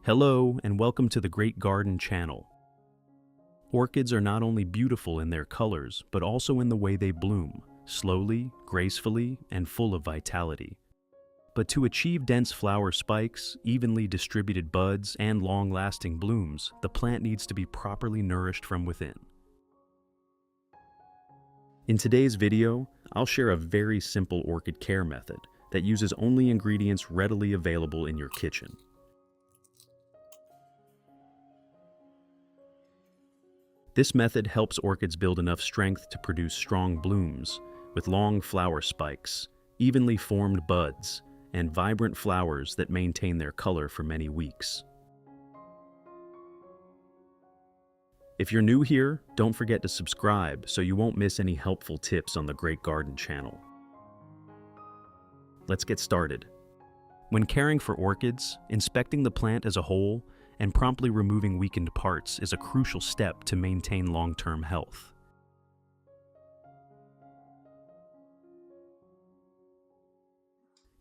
Hello and welcome to the Great Garden channel. Orchids are not only beautiful in their colors, but also in the way they bloom, slowly, gracefully, and full of vitality. But to achieve dense flower spikes, evenly distributed buds, and long-lasting blooms, the plant needs to be properly nourished from within. In today's video, I'll share a very simple orchid care method that uses only ingredients readily available in your kitchen. This method helps orchids build enough strength to produce strong blooms, with long flower spikes, evenly formed buds, and vibrant flowers that maintain their color for many weeks. If you're new here, don't forget to subscribe so you won't miss any helpful tips on the Great Garden channel. Let's get started. When caring for orchids, inspecting the plant as a whole and promptly removing weakened parts is a crucial step to maintain long-term health.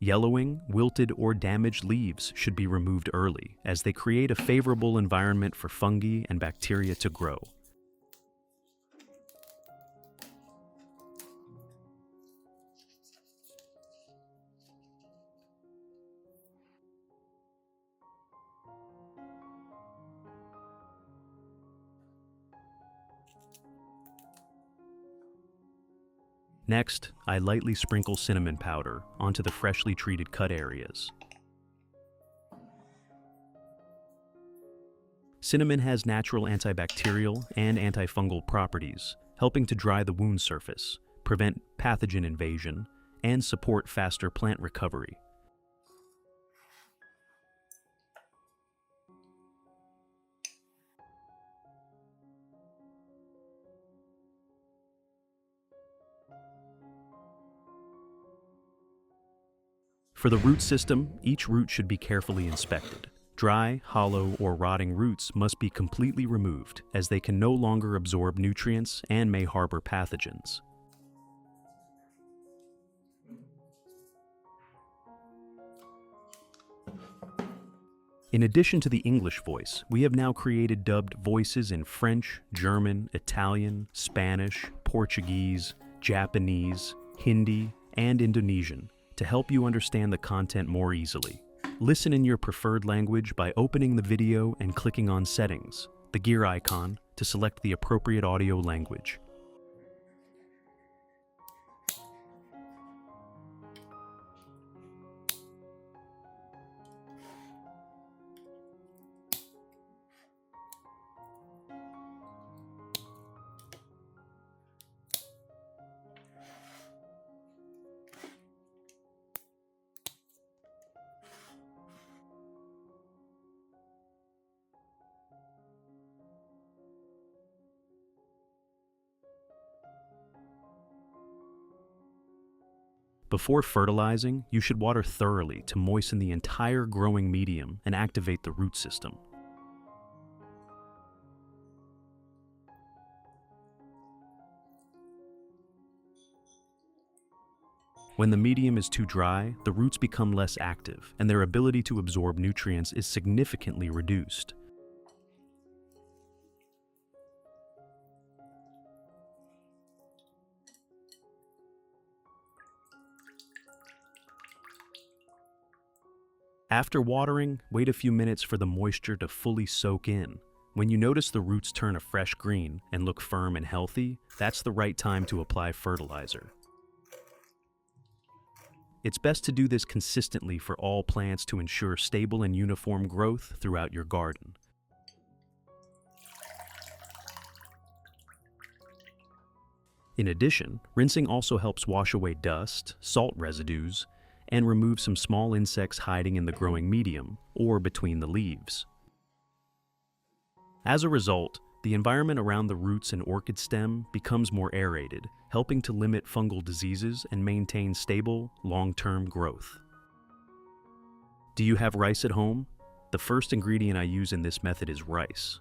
Yellowing, wilted, or damaged leaves should be removed early, as they create a favorable environment for fungi and bacteria to grow. Next, I lightly sprinkle cinnamon powder onto the freshly treated cut areas. Cinnamon has natural antibacterial and antifungal properties, helping to dry the wound surface, prevent pathogen invasion, and support faster plant recovery. For the root system, each root should be carefully inspected. Dry, hollow, or rotting roots must be completely removed, as they can no longer absorb nutrients and may harbor pathogens. In addition to the English voice, we have now created dubbed voices in French, German, Italian, Spanish, Portuguese, Japanese, Hindi, and Indonesian, to help you understand the content more easily. Listen in your preferred language by opening the video and clicking on Settings, the gear icon, to select the appropriate audio language. Before fertilizing, you should water thoroughly to moisten the entire growing medium and activate the root system. When the medium is too dry, the roots become less active, and their ability to absorb nutrients is significantly reduced. After watering, wait a few minutes for the moisture to fully soak in. When you notice the roots turn a fresh green and look firm and healthy, that's the right time to apply fertilizer. It's best to do this consistently for all plants to ensure stable and uniform growth throughout your garden. In addition, rinsing also helps wash away dust, salt residues, and remove some small insects hiding in the growing medium or between the leaves. As a result, the environment around the roots and orchid stem becomes more aerated, helping to limit fungal diseases and maintain stable, long-term growth. Do you have rice at home? The first ingredient I use in this method is rice.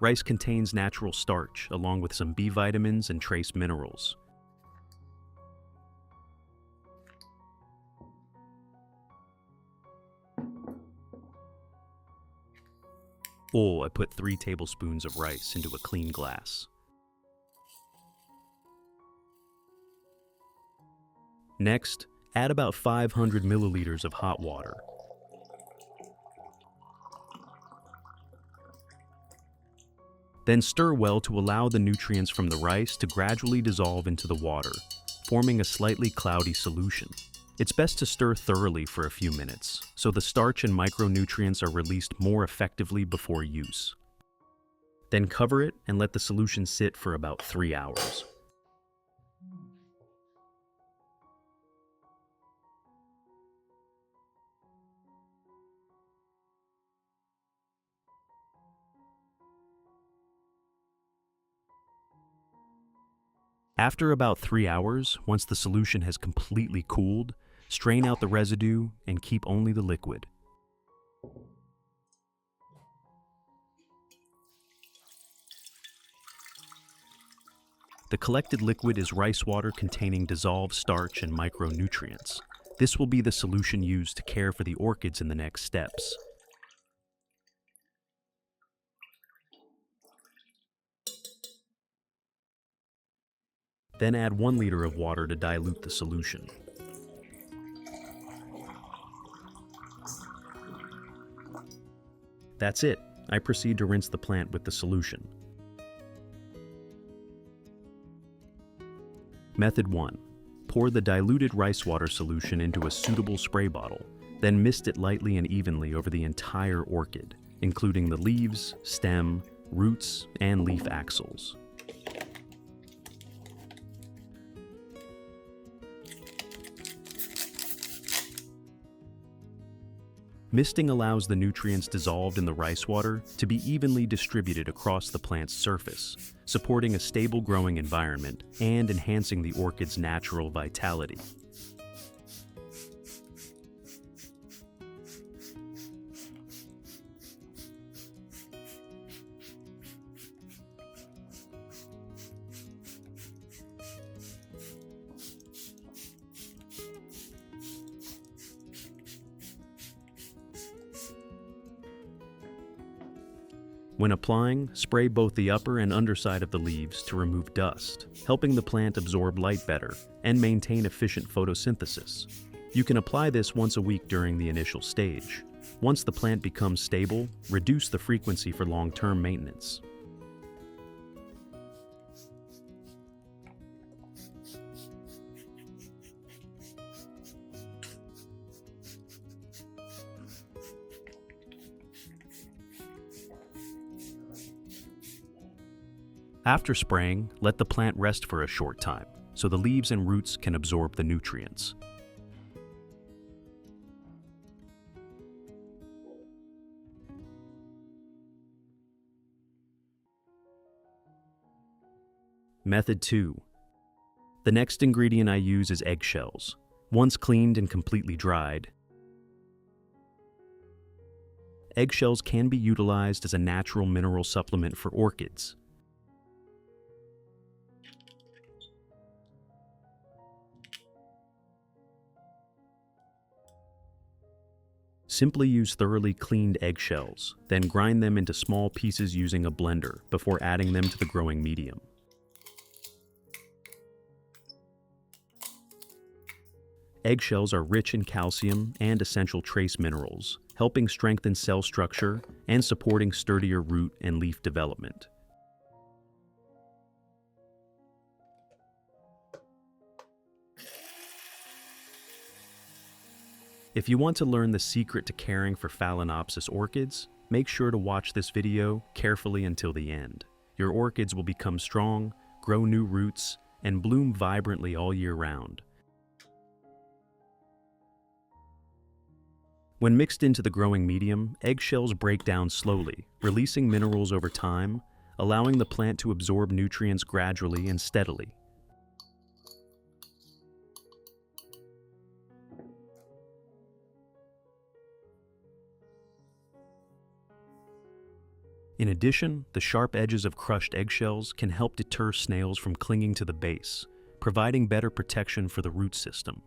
Rice contains natural starch, along with some B vitamins and trace minerals. Oh, I put 3 tablespoons of rice into a clean glass. Next, add about 500 milliliters of hot water. Then stir well to allow the nutrients from the rice to gradually dissolve into the water, forming a slightly cloudy solution. It's best to stir thoroughly for a few minutes, so the starch and micronutrients are released more effectively before use. Then cover it and let the solution sit for about 3 hours. After about 3 hours, once the solution has completely cooled, strain out the residue and keep only the liquid. The collected liquid is rice water containing dissolved starch and micronutrients. This will be the solution used to care for the orchids in the next steps. Then add 1 liter of water to dilute the solution. That's it. I proceed to rinse the plant with the solution. Method 1. Pour the diluted rice water solution into a suitable spray bottle, then mist it lightly and evenly over the entire orchid, including the leaves, stem, roots, and leaf axils. Misting allows the nutrients dissolved in the rice water to be evenly distributed across the plant's surface, supporting a stable growing environment and enhancing the orchid's natural vitality. When applying, spray both the upper and underside of the leaves to remove dust, helping the plant absorb light better and maintain efficient photosynthesis. You can apply this once a week during the initial stage. Once the plant becomes stable, reduce the frequency for long-term maintenance. After spraying, let the plant rest for a short time, so the leaves and roots can absorb the nutrients. Method 2. The next ingredient I use is eggshells. Once cleaned and completely dried, eggshells can be utilized as a natural mineral supplement for orchids. Simply use thoroughly cleaned eggshells, then grind them into small pieces using a blender before adding them to the growing medium. Eggshells are rich in calcium and essential trace minerals, helping strengthen cell structure and supporting sturdier root and leaf development. If you want to learn the secret to caring for Phalaenopsis orchids, make sure to watch this video carefully until the end. Your orchids will become strong, grow new roots, and bloom vibrantly all year round. When mixed into the growing medium, eggshells break down slowly, releasing minerals over time, allowing the plant to absorb nutrients gradually and steadily. In addition, the sharp edges of crushed eggshells can help deter snails from clinging to the base, providing better protection for the root system.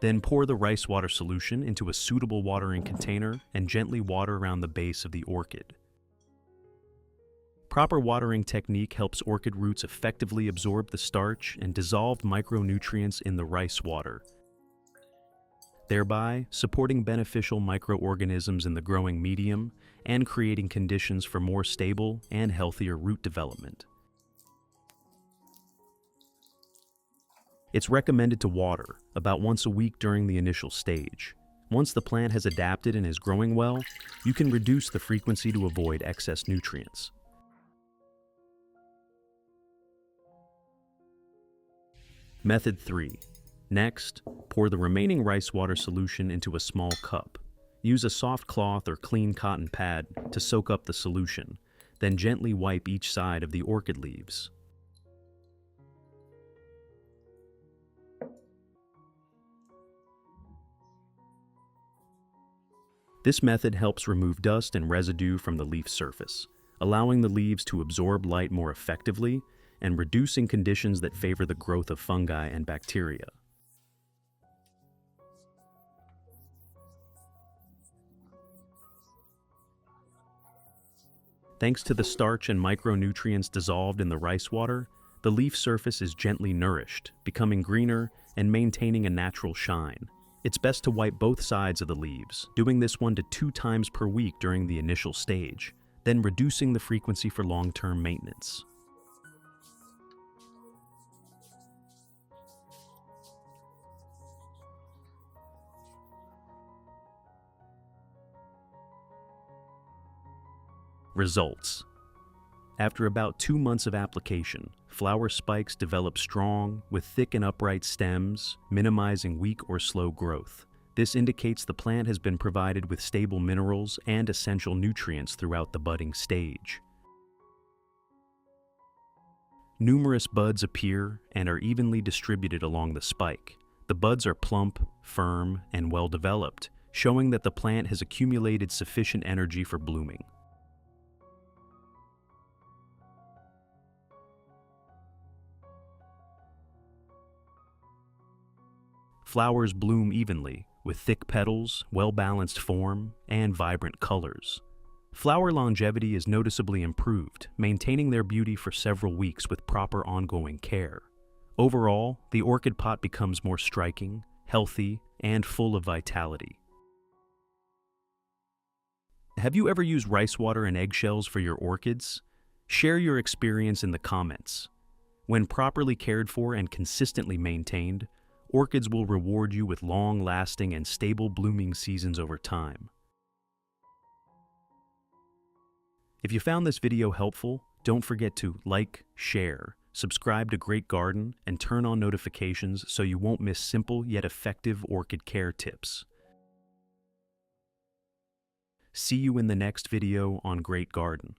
Then pour the rice water solution into a suitable watering container and gently water around the base of the orchid. Proper watering technique helps orchid roots effectively absorb the starch and dissolved micronutrients in the rice water, thereby supporting beneficial microorganisms in the growing medium and creating conditions for more stable and healthier root development. It's recommended to water about once a week during the initial stage. Once the plant has adapted and is growing well, you can reduce the frequency to avoid excess nutrients. Method 3. Next, pour the remaining rice water solution into a small cup. Use a soft cloth or clean cotton pad to soak up the solution, then gently wipe each side of the orchid leaves. This method helps remove dust and residue from the leaf surface, allowing the leaves to absorb light more effectively and reducing conditions that favor the growth of fungi and bacteria. Thanks to the starch and micronutrients dissolved in the rice water, the leaf surface is gently nourished, becoming greener and maintaining a natural shine. It's best to wipe both sides of the leaves, doing this 1 to 2 times per week during the initial stage, then reducing the frequency for long-term maintenance. Results. After about 2 months of application, flower spikes develop strong, with thick and upright stems, minimizing weak or slow growth. This indicates the plant has been provided with stable minerals and essential nutrients throughout the budding stage. Numerous buds appear and are evenly distributed along the spike. The buds are plump, firm, and well developed, showing that the plant has accumulated sufficient energy for blooming. Flowers bloom evenly, with thick petals, well-balanced form, and vibrant colors. Flower longevity is noticeably improved, maintaining their beauty for several weeks with proper ongoing care. Overall, the orchid pot becomes more striking, healthy, and full of vitality. Have you ever used rice water and eggshells for your orchids? Share your experience in the comments. When properly cared for and consistently maintained, orchids will reward you with long-lasting and stable blooming seasons over time. If you found this video helpful, don't forget to like, share, subscribe to Great Garden, and turn on notifications so you won't miss simple yet effective orchid care tips. See you in the next video on Great Garden.